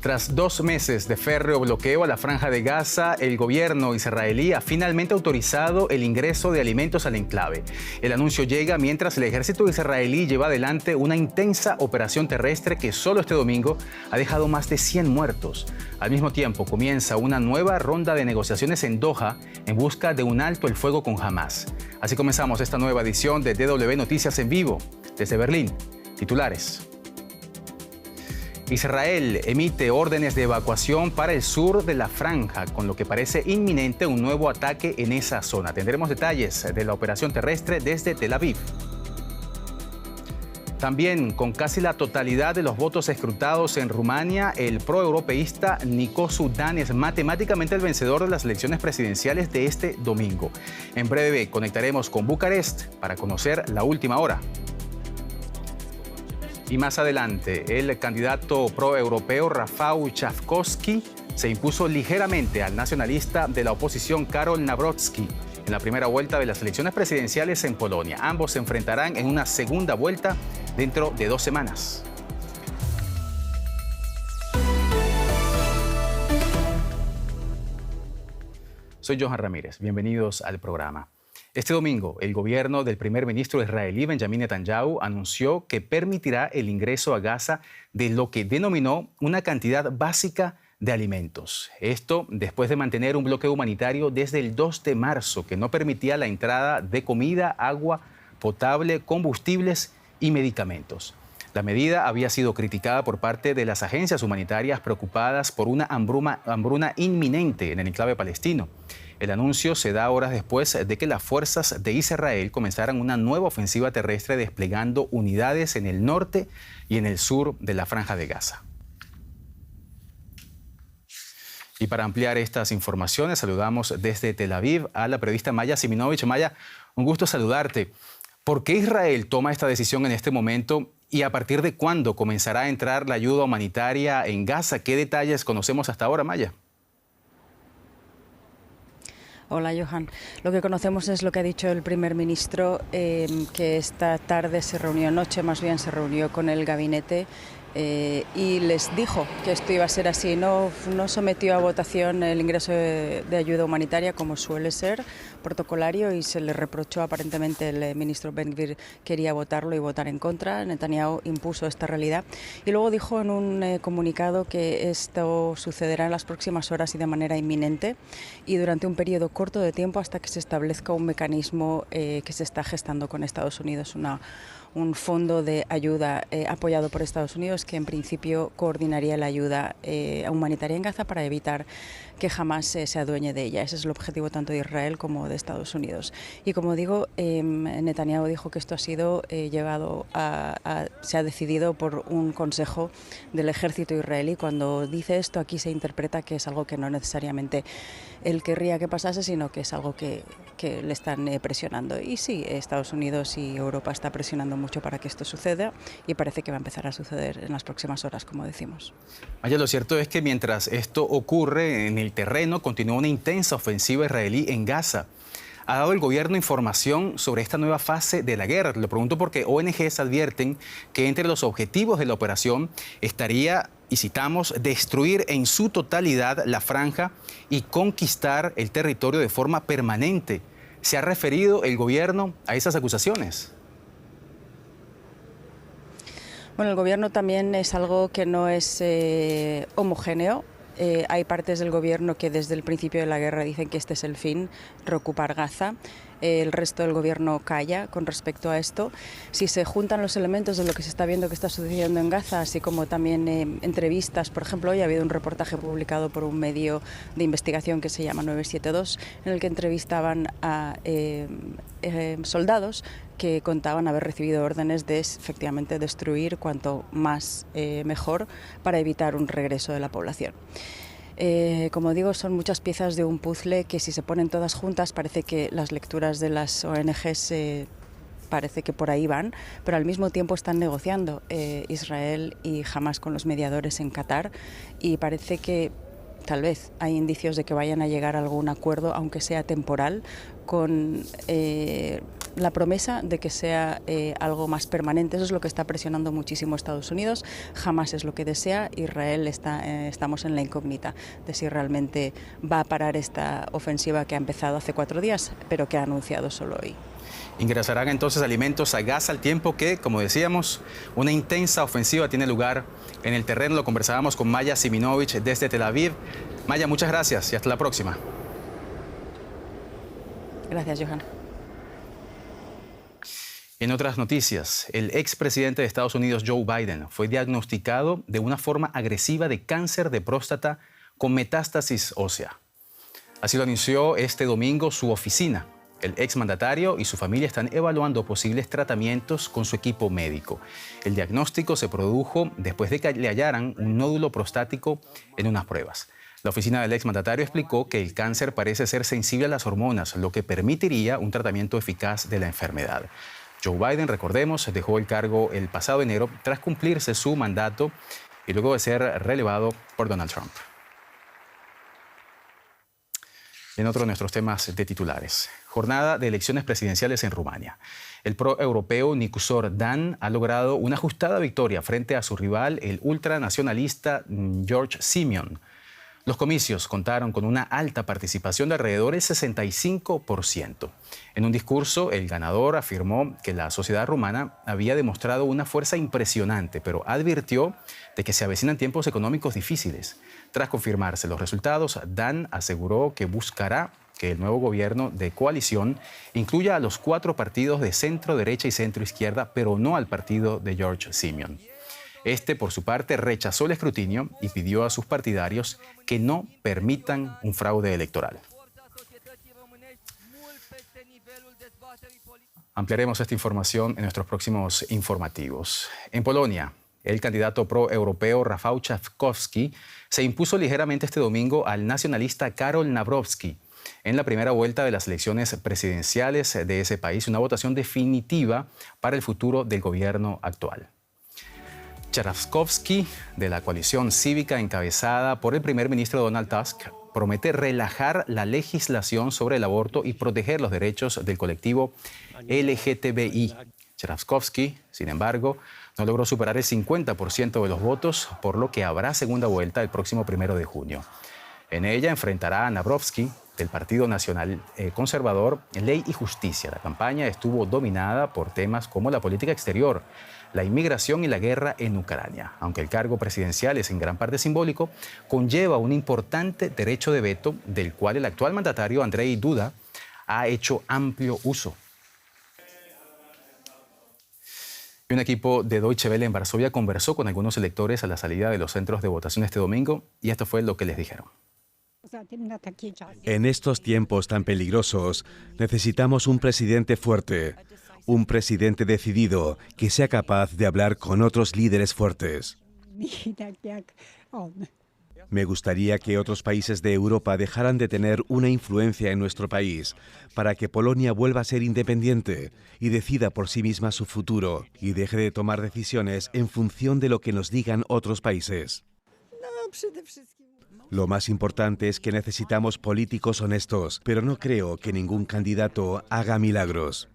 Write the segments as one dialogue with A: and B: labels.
A: Tras 2 meses de férreo bloqueo a la Franja de Gaza, el gobierno israelí ha finalmente autorizado el ingreso de alimentos al enclave. El anuncio llega mientras el ejército israelí lleva adelante una intensa operación terrestre que solo este domingo ha dejado más de 100 muertos. Al mismo tiempo, comienza una nueva ronda de negociaciones en Doha en busca de un alto el fuego con Hamás. Así comenzamos esta nueva edición de DW Noticias en vivo. Desde Berlín, titulares. Israel emite órdenes de evacuación para el sur de la franja, con lo que parece inminente un nuevo ataque en esa zona. Tendremos detalles de la operación terrestre desde Tel Aviv. También, con casi la totalidad de los votos escrutados en Rumania, el proeuropeísta Nicu Dan es matemáticamente el vencedor de las elecciones presidenciales de este domingo. En breve conectaremos con Bucarest para conocer la última hora. Y más adelante, el candidato proeuropeo Rafał Trzaskowski se impuso ligeramente al nacionalista de la oposición Karol Nawrocki en la primera vuelta de las elecciones presidenciales en Polonia. Ambos se enfrentarán en una segunda vuelta dentro de 2 semanas. Soy Johan Ramírez. Bienvenidos al programa. Este domingo, el gobierno del primer ministro israelí Benjamin Netanyahu anunció que permitirá el ingreso a Gaza de lo que denominó una cantidad básica de alimentos. Esto después de mantener un bloqueo humanitario desde el 2 de marzo que no permitía la entrada de comida, agua potable, combustibles y medicamentos. La medida había sido criticada por parte de las agencias humanitarias preocupadas por una hambruna inminente en el enclave palestino. El anuncio se da horas después de que las fuerzas de Israel comenzaran una nueva ofensiva terrestre desplegando unidades en el norte y en el sur de la Franja de Gaza. Y para ampliar estas informaciones, saludamos desde Tel Aviv a la periodista Maya Siminovich. Maya, un gusto saludarte. ¿Por qué Israel toma esta decisión en este momento y a partir de cuándo comenzará a entrar la ayuda humanitaria en Gaza? ¿Qué detalles conocemos hasta ahora, Maya?
B: Hola, Johan. Lo que conocemos es lo que ha dicho el primer ministro, que esta tarde anoche más bien se reunió con el gabinete y les dijo que esto iba a ser así. No sometió a votación el ingreso de ayuda humanitaria como suele ser protocolario y se le reprochó aparentemente el ministro Ben-Gvir quería votarlo y votar en contra. Netanyahu impuso esta realidad y luego dijo en un comunicado que esto sucederá en las próximas horas y de manera inminente y durante un periodo corto de tiempo hasta que se establezca un mecanismo que se está gestando con Estados Unidos, un fondo de ayuda apoyado por Estados Unidos que en principio coordinaría la ayuda humanitaria en Gaza para evitar que jamás se adueñe de ella. Ese es el objetivo tanto de Israel como de Estados Unidos. Y como digo, Netanyahu dijo que esto ha sido se ha decidido por un consejo del ejército israelí. Cuando dice esto, aquí se interpreta que es algo que no necesariamente él querría que pasase, sino que es algo que le están presionando. Y sí, Estados Unidos y Europa está presionando mucho para que esto suceda y parece que va a empezar a suceder en las próximas horas, como decimos.
A: Maya, lo cierto es que mientras esto ocurre en el terreno, continúa una intensa ofensiva israelí en Gaza. ¿Ha dado el gobierno información sobre esta nueva fase de la guerra? Lo pregunto porque ONGs advierten que entre los objetivos de la operación estaría, y citamos, destruir en su totalidad la franja y conquistar el territorio de forma permanente. ¿Se ha referido el gobierno a esas acusaciones?
B: Bueno, el gobierno también es algo que no es homogéneo. Hay partes del gobierno que desde el principio de la guerra dicen que este es el fin, reocupar Gaza. El resto del gobierno calla con respecto a esto. Si se juntan los elementos de lo que se está viendo que está sucediendo en Gaza, así como también entrevistas, por ejemplo, hoy ha habido un reportaje publicado por un medio de investigación que se llama 972, en el que entrevistaban a soldados que contaban haber recibido órdenes de efectivamente destruir cuanto más mejor para evitar un regreso de la población. Como digo, son muchas piezas de un puzzle que si se ponen todas juntas parece que las lecturas de las ONGs parece que por ahí van, pero al mismo tiempo están negociando Israel y Hamás con los mediadores en Qatar y parece que tal vez hay indicios de que vayan a llegar a algún acuerdo, aunque sea temporal, con la promesa de que sea algo más permanente. Eso es lo que está presionando muchísimo Estados Unidos. Jamás es lo que desea. Israel estamos en la incógnita de si realmente va a parar esta ofensiva que ha empezado hace 4 días, pero que ha anunciado solo hoy.
A: Ingresarán entonces alimentos a Gaza al tiempo que, como decíamos, una intensa ofensiva tiene lugar en el terreno. Lo conversábamos con Maya Siminovich desde Tel Aviv. Maya, muchas gracias y hasta la próxima.
B: Gracias, Johan.
A: En otras noticias, el expresidente de Estados Unidos, Joe Biden, fue diagnosticado de una forma agresiva de cáncer de próstata con metástasis ósea. Así lo anunció este domingo su oficina. El exmandatario y su familia están evaluando posibles tratamientos con su equipo médico. El diagnóstico se produjo después de que le hallaran un nódulo prostático en unas pruebas. La oficina del exmandatario explicó que el cáncer parece ser sensible a las hormonas, lo que permitiría un tratamiento eficaz de la enfermedad. Joe Biden, recordemos, dejó el cargo el pasado enero tras cumplirse su mandato y luego de ser relevado por Donald Trump. En otro de nuestros temas de titulares, jornada de elecciones presidenciales en Rumania. El pro-europeo Nicusor Dan ha logrado una ajustada victoria frente a su rival, el ultranacionalista George Simion. Los comicios contaron con una alta participación de alrededor del 65%. En un discurso, el ganador afirmó que la sociedad rumana había demostrado una fuerza impresionante, pero advirtió de que se avecinan tiempos económicos difíciles. Tras confirmarse los resultados, Dan aseguró que buscará que el nuevo gobierno de coalición incluya a los 4 partidos de centro, derecha y centro izquierda, pero no al partido de George Simion. Este, por su parte, rechazó el escrutinio y pidió a sus partidarios que no permitan un fraude electoral. Ampliaremos esta información en nuestros próximos informativos. En Polonia, el candidato pro-europeo Rafał Trzaskowski se impuso ligeramente este domingo al nacionalista Karol Nawrocki en la primera vuelta de las elecciones presidenciales de ese país, una votación definitiva para el futuro del gobierno actual. Trzaskowski, de la coalición cívica encabezada por el primer ministro Donald Tusk, promete relajar la legislación sobre el aborto y proteger los derechos del colectivo LGTBI. Trzaskowski, sin embargo, no logró superar el 50% de los votos, por lo que habrá segunda vuelta el próximo 1 de junio. En ella enfrentará a Nawrocki, del Partido Nacional Conservador, Ley y Justicia. La campaña estuvo dominada por temas como la política exterior, la inmigración y la guerra en Ucrania. Aunque el cargo presidencial es en gran parte simbólico, conlleva un importante derecho de veto del cual el actual mandatario Andrzej Duda ha hecho amplio uso. Un equipo de Deutsche Welle en Varsovia conversó con algunos electores a la salida de los centros de votación este domingo y esto fue lo que les dijeron.
C: En estos tiempos tan peligrosos, necesitamos un presidente fuerte, un presidente decidido que sea capaz de hablar con otros líderes fuertes. Me gustaría que otros países de Europa dejaran de tener una influencia en nuestro país para que Polonia vuelva a ser independiente y decida por sí misma su futuro y deje de tomar decisiones en función de lo que nos digan otros países. Lo más importante es que necesitamos políticos honestos, pero no creo que ningún candidato haga milagros.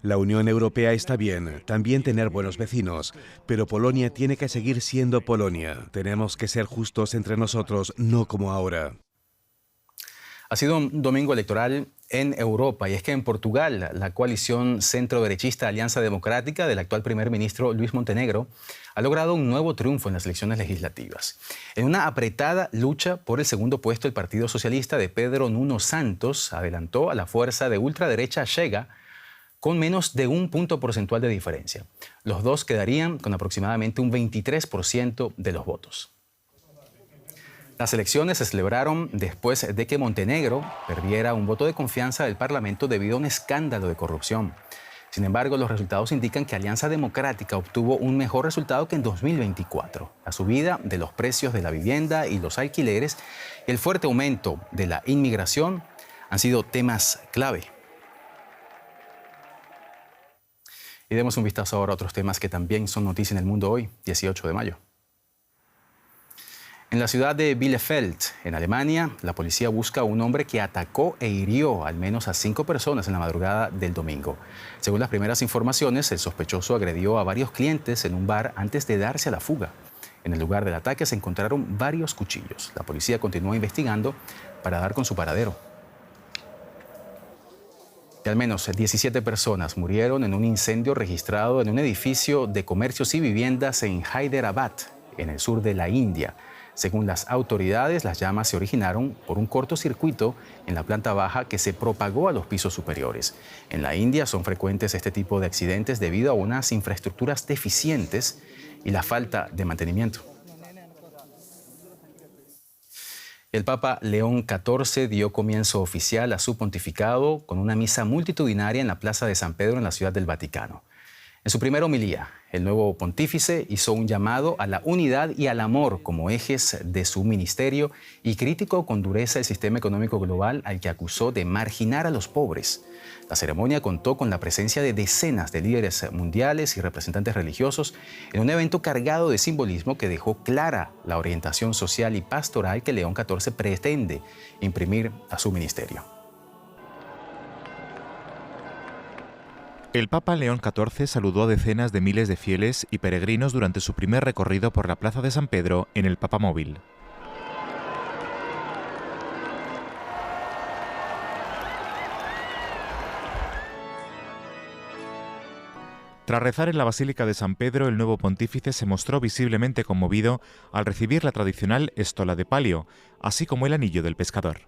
C: La Unión Europea está bien, también tener buenos vecinos, pero Polonia tiene que seguir siendo Polonia. Tenemos que ser justos entre nosotros, no como ahora.
A: Ha sido un domingo electoral en Europa y es que en Portugal la coalición centro-derechista Alianza Democrática del actual primer ministro Luis Montenegro ha logrado un nuevo triunfo en las elecciones legislativas. En una apretada lucha por el segundo puesto, el Partido Socialista de Pedro Nuno Santos adelantó a la fuerza de ultraderecha Chega con menos de un punto porcentual de diferencia. Los dos quedarían con aproximadamente un 23% de los votos. Las elecciones se celebraron después de que Montenegro perdiera un voto de confianza del Parlamento debido a un escándalo de corrupción. Sin embargo, los resultados indican que Alianza Democrática obtuvo un mejor resultado que en 2024. La subida de los precios de la vivienda y los alquileres y el fuerte aumento de la inmigración han sido temas clave. Y demos un vistazo ahora a otros temas que también son noticia en el mundo hoy, 18 de mayo. En la ciudad de Bielefeld, en Alemania, la policía busca a un hombre que atacó e hirió al menos a 5 personas en la madrugada del domingo. Según las primeras informaciones, el sospechoso agredió a varios clientes en un bar antes de darse a la fuga. En el lugar del ataque se encontraron varios cuchillos. La policía continúa investigando para dar con su paradero. Y al menos 17 personas murieron en un incendio registrado en un edificio de comercios y viviendas en Hyderabad, en el sur de la India. Según las autoridades, las llamas se originaron por un cortocircuito en la planta baja que se propagó a los pisos superiores. En la India son frecuentes este tipo de accidentes debido a unas infraestructuras deficientes y la falta de mantenimiento. El Papa León XIV dio comienzo oficial a su pontificado con una misa multitudinaria en la Plaza de San Pedro en la Ciudad del Vaticano. En su primera homilía, el nuevo pontífice hizo un llamado a la unidad y al amor como ejes de su ministerio y criticó con dureza el sistema económico global al que acusó de marginar a los pobres. La ceremonia contó con la presencia de decenas de líderes mundiales y representantes religiosos en un evento cargado de simbolismo que dejó clara la orientación social y pastoral que León XIV pretende imprimir a su ministerio.
D: El Papa León XIV saludó a decenas de miles de fieles y peregrinos durante su primer recorrido por la Plaza de San Pedro en el Papamóvil. Tras rezar en la Basílica de San Pedro, el nuevo pontífice se mostró visiblemente conmovido al recibir la tradicional estola de palio, así como el anillo del pescador.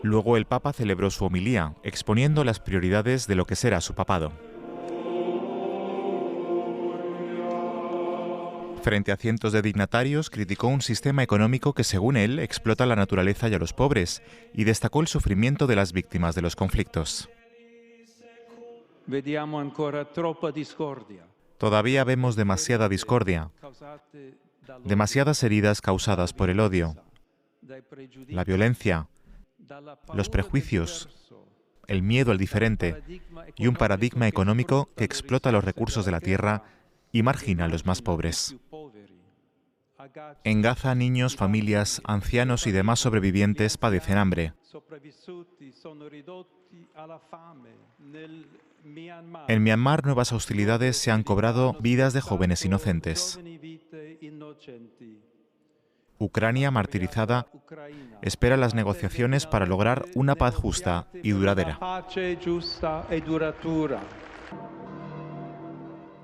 D: Luego el Papa celebró su homilía, exponiendo las prioridades de lo que será su papado. Frente a cientos de dignatarios, criticó un sistema económico que, según él, explota la naturaleza y a los pobres, y destacó el sufrimiento de las víctimas de los conflictos. Todavía vemos demasiada discordia, demasiadas heridas causadas por el odio, la violencia, los prejuicios, el miedo al diferente y un paradigma económico que explota los recursos de la tierra y margina a los más pobres. En Gaza, niños, familias, ancianos y demás sobrevivientes padecen hambre. En Myanmar, nuevas hostilidades se han cobrado vidas de jóvenes inocentes. Ucrania, martirizada, espera las negociaciones para lograr una paz justa y duradera.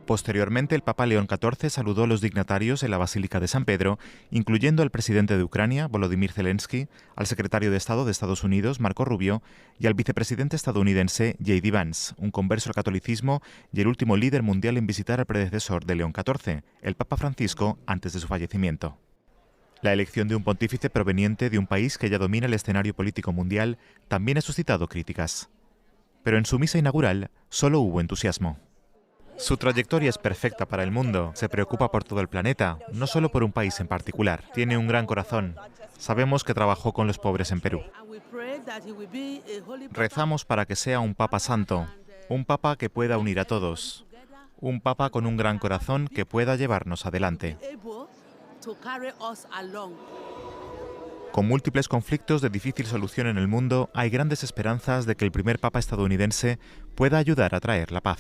D: Posteriormente, el Papa León XIV saludó a los dignatarios en la Basílica de San Pedro, incluyendo al presidente de Ucrania, Volodymyr Zelensky, al secretario de Estado de Estados Unidos, Marco Rubio, y al vicepresidente estadounidense, J.D. Vance, un converso al catolicismo y el último líder mundial en visitar al predecesor de León XIV, el Papa Francisco, antes de su fallecimiento. La elección de un pontífice proveniente de un país que ya domina el escenario político mundial también ha suscitado críticas. Pero en su misa inaugural solo hubo entusiasmo. Su trayectoria es perfecta para el mundo. Se preocupa por todo el planeta, no solo por un país en particular. Tiene un gran corazón. Sabemos que trabajó con los pobres en Perú. Rezamos para que sea un Papa santo, un Papa que pueda unir a todos, un Papa con un gran corazón que pueda llevarnos adelante. Con múltiples conflictos de difícil solución en el mundo, hay grandes esperanzas de que el primer Papa estadounidense pueda ayudar a traer la paz.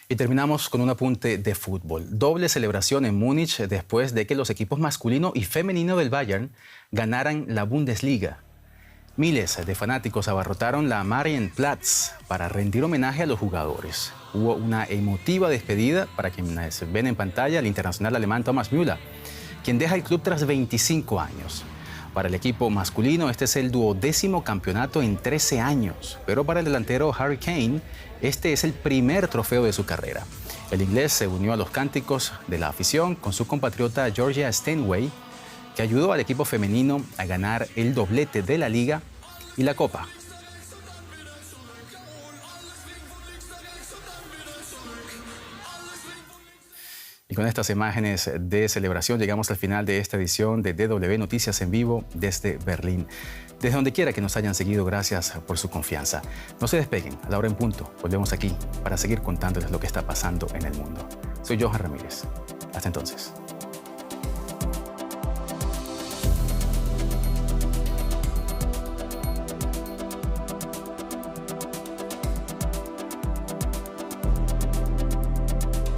A: Y terminamos con un apunte de fútbol. Doble celebración en Múnich después de que los equipos masculino y femenino del Bayern ganaran la Bundesliga. Miles de fanáticos abarrotaron la Marienplatz para rendir homenaje a los jugadores. Hubo una emotiva despedida para quienes ven en pantalla al internacional alemán Thomas Müller, quien deja el club tras 25 años. Para el equipo masculino, este es el 12º campeonato en 13 años, pero para el delantero Harry Kane, este es el primer trofeo de su carrera. El inglés se unió a los cánticos de la afición con su compatriota Georgia Stanway, que ayudó al equipo femenino a ganar el doblete de la Liga y la Copa. Y con estas imágenes de celebración llegamos al final de esta edición de DW Noticias en vivo desde Berlín. Desde donde quiera que nos hayan seguido, gracias por su confianza. No se despeguen, a la hora en punto. Volvemos aquí para seguir contándoles lo que está pasando en el mundo. Soy Johan Ramírez. Hasta entonces.